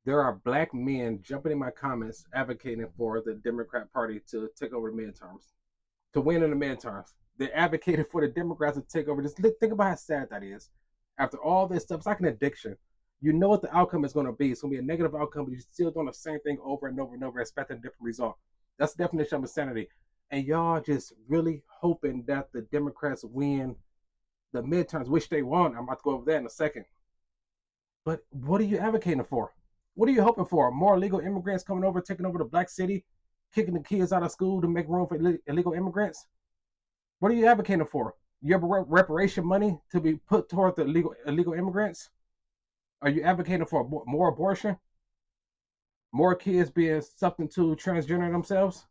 There are black men jumping in my comments advocating for the Democrat Party to take over the midterms, to win in the midterms. They're advocating for the Democrats to take over. Just think about how sad that is. After all this stuff, it's like an addiction. You know what the outcome is going to be. It's going to be a negative outcome, but you're still doing the same thing over and over and over, expecting a different result. That's the definition of insanity. And y'all just really hoping that the Democrats win the midterms, which they won. I'm about to go over that in a second. But what are you advocating for? What are you hoping for? More illegal immigrants coming over, taking over the black city, kicking the kids out of school to make room for illegal immigrants? What are you advocating for? You have reparation money to be put toward the illegal immigrants? Are you advocating for more abortion? More kids being something to transgender themselves?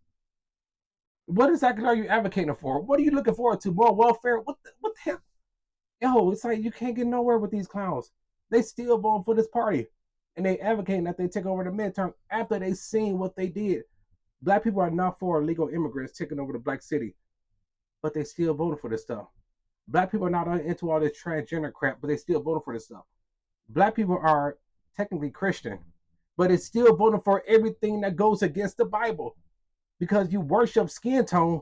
What exactly are you advocating for? What are you looking forward to? More welfare? What the hell? Yo, it's like you can't get nowhere with these clowns. They still voting for this party. And they advocating that they take over the midterm after they seen what they did. Black people are not for illegal immigrants taking over the black city, but they still voting for this stuff. Black people are not into all this transgender crap, but they still voting for this stuff. Black people are technically Christian, but it's still voting for everything that goes against the Bible because you worship skin tone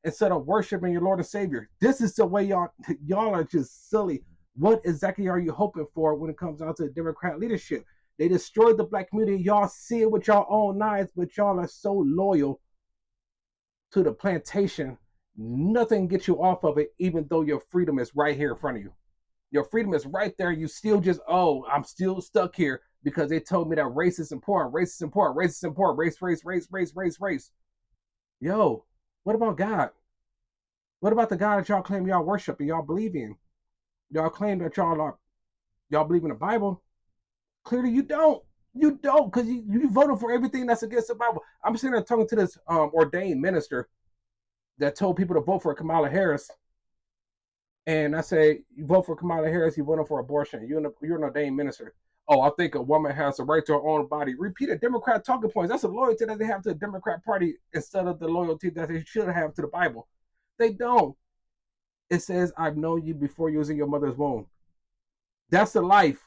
instead of worshiping your Lord and Savior. This is the way y'all are just silly. What exactly are you hoping for when it comes down to the Democrat leadership? They destroyed the black community. Y'all see it with your own eyes, but y'all are so loyal to the plantation. Nothing gets you off of it, even though your freedom is right here in front of you. Your freedom is right there. You still just, oh, I'm still stuck here because they told me that race is important, race is important, race is important, race. Yo, what about God? What about the God that y'all claim y'all worship and y'all believe in? Y'all claim that y'all believe in the Bible. Clearly you don't. You don't, because you voted for everything that's against the Bible. I'm sitting there talking to this ordained minister that told people to vote for Kamala Harris. And I say, you vote for Kamala Harris, you voted for abortion. You're an ordained minister. Oh, I think a woman has a right to her own body. Repeat a Democrat talking points. That's a loyalty that they have to the Democrat Party instead of the loyalty that they should have to the Bible. They don't. It says, I've known you before you was in your mother's womb. That's the life.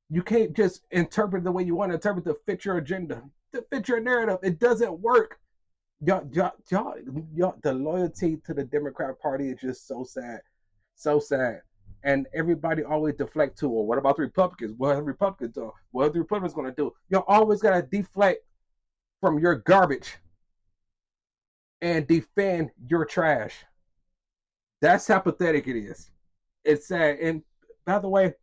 You can't just interpret the way you want to interpret to fit your agenda, to fit your narrative. It doesn't work. The loyalty to the Democrat Party is just so sad. So sad. And everybody always deflect to, well, what about the Republicans? What have the Republicans done? What are the Republicans going to do? You always got to deflect from your garbage and defend your trash. That's how pathetic it is. It's sad. And by the way,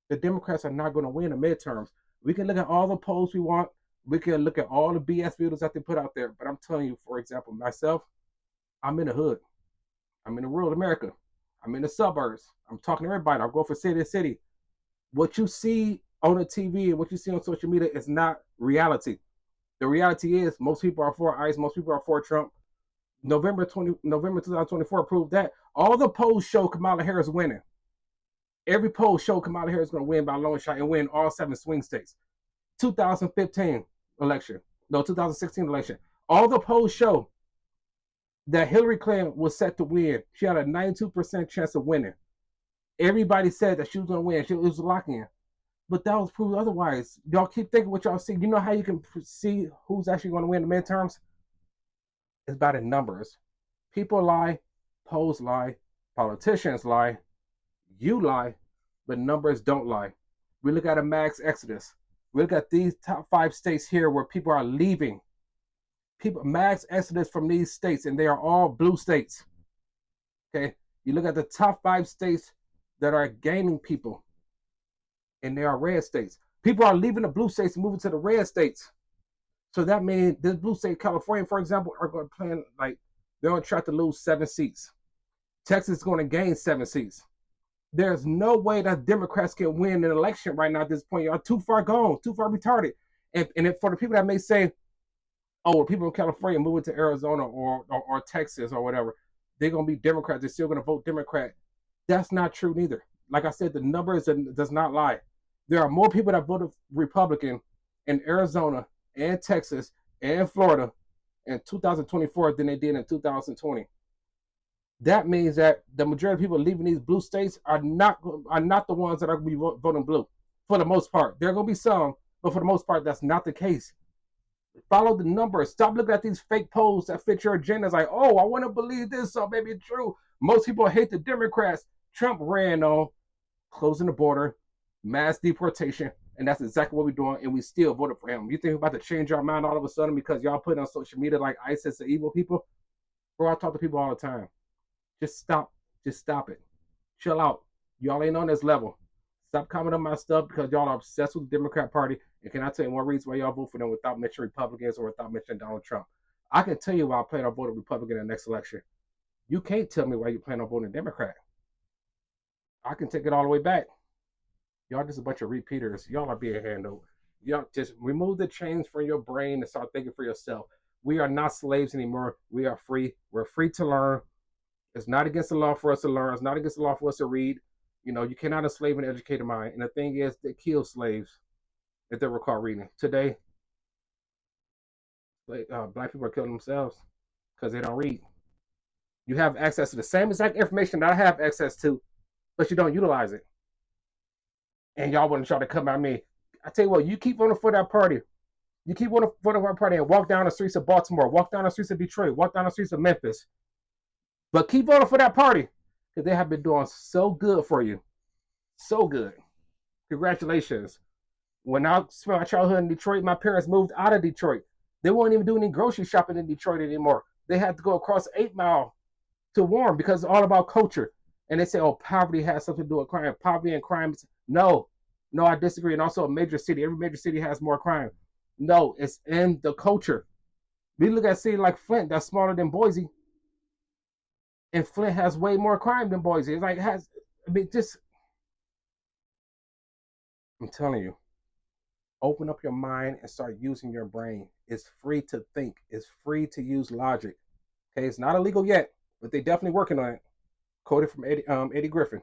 the Democrats are not going to win the midterms. We can look at all the polls we want. We can look at all the BS videos that they put out there. But I'm telling you, for example, myself, I'm in the hood. I'm in the rural America. I'm in the suburbs. I'm talking to everybody. I'll go from city to city. What you see on the TV and what you see on social media is not reality. The reality is most people are for ICE. Most people are for Trump. November 2024 proved that. All the polls show Kamala Harris winning. Every poll showed Kamala Harris going to win by a long shot and win all 7 swing states. 2015 election. No, 2016 election. All the polls show that Hillary Clinton was set to win. She had a 92% chance of winning. Everybody said that she was going to win. It was locking in. But that was proved otherwise. Y'all keep thinking what y'all see. You know how you can see who's actually going to win the midterms? It's by the numbers. People lie, polls lie, politicians lie, you lie, but numbers don't lie. We look at a mass exodus. We look at these top 5 states here where people are leaving. People mass exodus from these states, and they are all blue states. Okay, you look at the top 5 states that are gaining people, and they are red states. People are leaving the blue states and moving to the red states. So that means this blue state, California, for example, are going to plan like they're on track to lose 7 seats. Texas is going to gain 7 seats. There's no way that Democrats can win an election right now at this point. Y'all too far gone, too far retarded. And for the people that may say, oh, well, people in California moving to Arizona or Texas or whatever, they're going to be Democrats. They're still going to vote Democrat. That's not true neither. Like I said, the numbers does not lie. There are more people that voted Republican in Arizona and Texas and Florida in 2024 than they did in 2020. That means that the majority of people leaving these blue states are not the ones that are going to be voting blue for the most part. There are going to be some, But for the most part, that's not the case. Follow the numbers. Stop looking at these fake polls that fit your agenda. It's like, oh, I want to believe this, so maybe it's true. Most people hate the Democrats. Trump ran on closing the border, mass deportation, and that's exactly what we're doing, and we still voted for him. You think we're about to change our mind all of a sudden because y'all put on social media like ISIS are evil people? Bro, I talk to people all the time. Just stop. Just stop it. Chill out. Y'all ain't on this level. Stop commenting on my stuff because y'all are obsessed with the Democrat Party. And can I tell you one reason why y'all vote for them without mentioning Republicans or without mentioning Donald Trump? I can tell you why I plan on voting Republican in the next election. You can't tell me why you plan on voting Democrat. I can take it all the way back. Y'all just a bunch of repeaters. Y'all are being handled. Y'all just remove the chains from your brain and start thinking for yourself. We are not slaves anymore. We are free. We're free to learn. It's not against the law for us to learn. It's not against the law for us to read. You cannot enslave an educated mind. And the thing is, they kill slaves if they were caught reading. Today, black people are killing themselves because they don't read. You have access to the same exact information that I have access to, but you don't utilize it. And y'all want to try to come at me. I tell you what, you keep voting for that party. You keep voting for that party and walk down the streets of Baltimore, walk down the streets of Detroit, walk down the streets of Memphis. But keep voting for that party because they have been doing so good for you. So good. Congratulations. When I spent my childhood in Detroit, my parents moved out of Detroit. They won't even do any grocery shopping in Detroit anymore. They had to go across 8 Mile to Warren because it's all about culture. And they say, oh, poverty has something to do with crime. Poverty and crime. No, I disagree. And also a major city. Every major city has more crime. No, it's in the culture. We look at a city like Flint that's smaller than Boise. And Flint has way more crime than Boise. It's like, I'm telling you, open up your mind and start using your brain. It's free to think. It's free to use logic. Okay, it's not illegal yet, but they're definitely working on it. Quoted from Eddie Griffin.